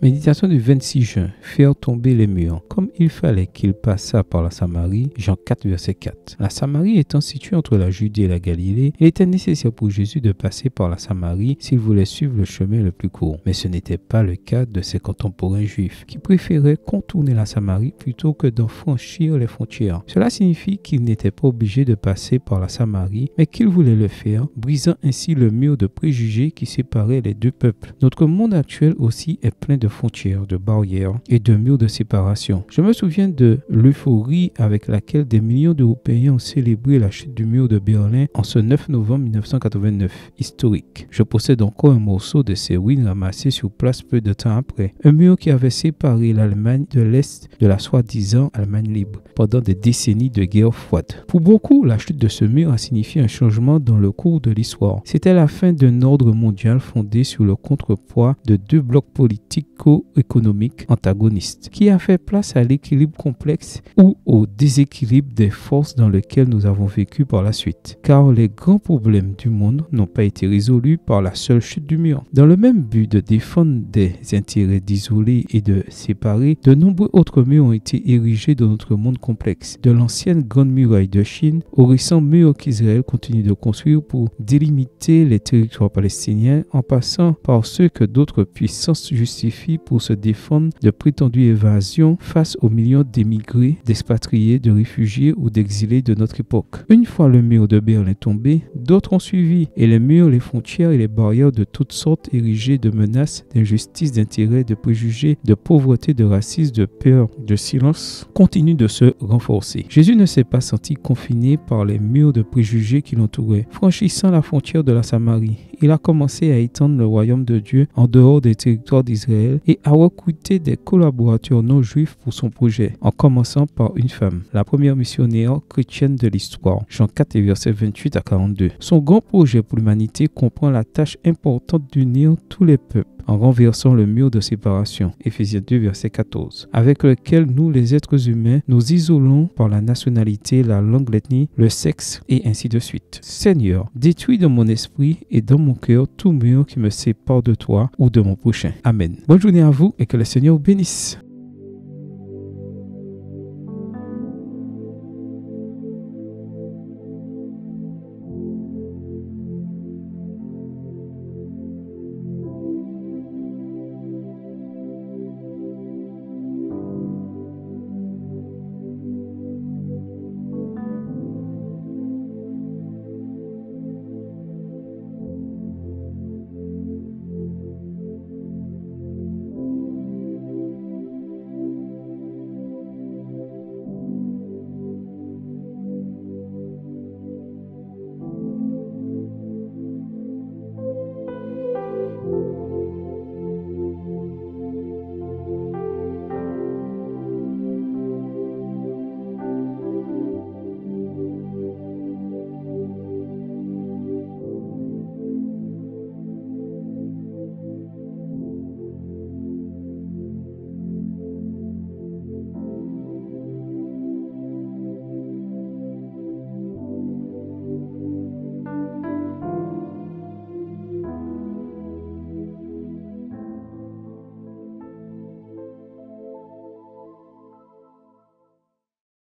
Méditation du 26 juin. Faire tomber les murs. Comme il fallait qu'il passât par la Samarie, Jean 4, verset 4. La Samarie étant située entre la Judée et la Galilée, il était nécessaire pour Jésus de passer par la Samarie s'il voulait suivre le chemin le plus court. Mais ce n'était pas le cas de ses contemporains juifs, qui préféraient contourner la Samarie plutôt que d'en franchir les frontières. Cela signifie qu'il n'était pas obligé de passer par la Samarie, mais qu'il voulait le faire, brisant ainsi le mur de préjugés qui séparait les deux peuples. Notre monde actuel aussi est plein de frontières, de barrières et de murs de séparation. Je me souviens de l'euphorie avec laquelle des millions d'Européens ont célébré la chute du mur de Berlin en ce 9 novembre 1989, historique. Je possède encore un morceau de ces ruines ramassées sur place peu de temps après. Un mur qui avait séparé l'Allemagne de l'Est de la soi-disant Allemagne libre pendant des décennies de guerre froide. Pour beaucoup, la chute de ce mur a signifié un changement dans le cours de l'histoire. C'était la fin d'un ordre mondial fondé sur le contrepoids de deux blocs politico-économiques antagonistes, qui a fait place à l'équilibre complexe ou au déséquilibre des forces dans lequel nous avons vécu par la suite. Car les grands problèmes du monde n'ont pas été résolus par la seule chute du mur. Dans le même but de défendre des intérêts d'isoler et de séparer, de nombreux autres murs ont été érigés dans notre monde complexe. De l'ancienne grande muraille de Chine au récent mur qu'Israël continue de construire pour délimiter les territoires palestiniens, en passant par ceux que d'autres puissances justifient pour se défendre de prétendues évasions face aux millions d'émigrés, d'expatriés, de réfugiés ou d'exilés de notre époque. Une fois le mur de Berlin tombé, d'autres ont suivi, et les murs, les frontières et les barrières de toutes sortes érigées de menaces, d'injustice, d'intérêts, de préjugés, de pauvreté, de racisme, de peur, de silence, continuent de se renforcer. Jésus ne s'est pas senti confiné par les murs de préjugés qui l'entouraient. Franchissant la frontière de la Samarie, il a commencé à étendre le royaume de Dieu en dehors des territoires d'Israël et à recruter des collaborateurs non juifs pour son projet, en commençant par une femme, la première missionnaire chrétienne de l'histoire. Jean 4, versets 28 à 42. Son grand projet pour l'humanité comprend la tâche importante d'unir tous les peuples en renversant le mur de séparation, Éphésiens 2, verset 14, avec lequel nous, les êtres humains, nous isolons par la nationalité, la langue, l'ethnie, le sexe et ainsi de suite. Seigneur, détruis dans mon esprit et dans mon cœur tout mur qui me sépare de toi ou de mon prochain. Amen. Bonne journée à vous et que le Seigneur vous bénisse.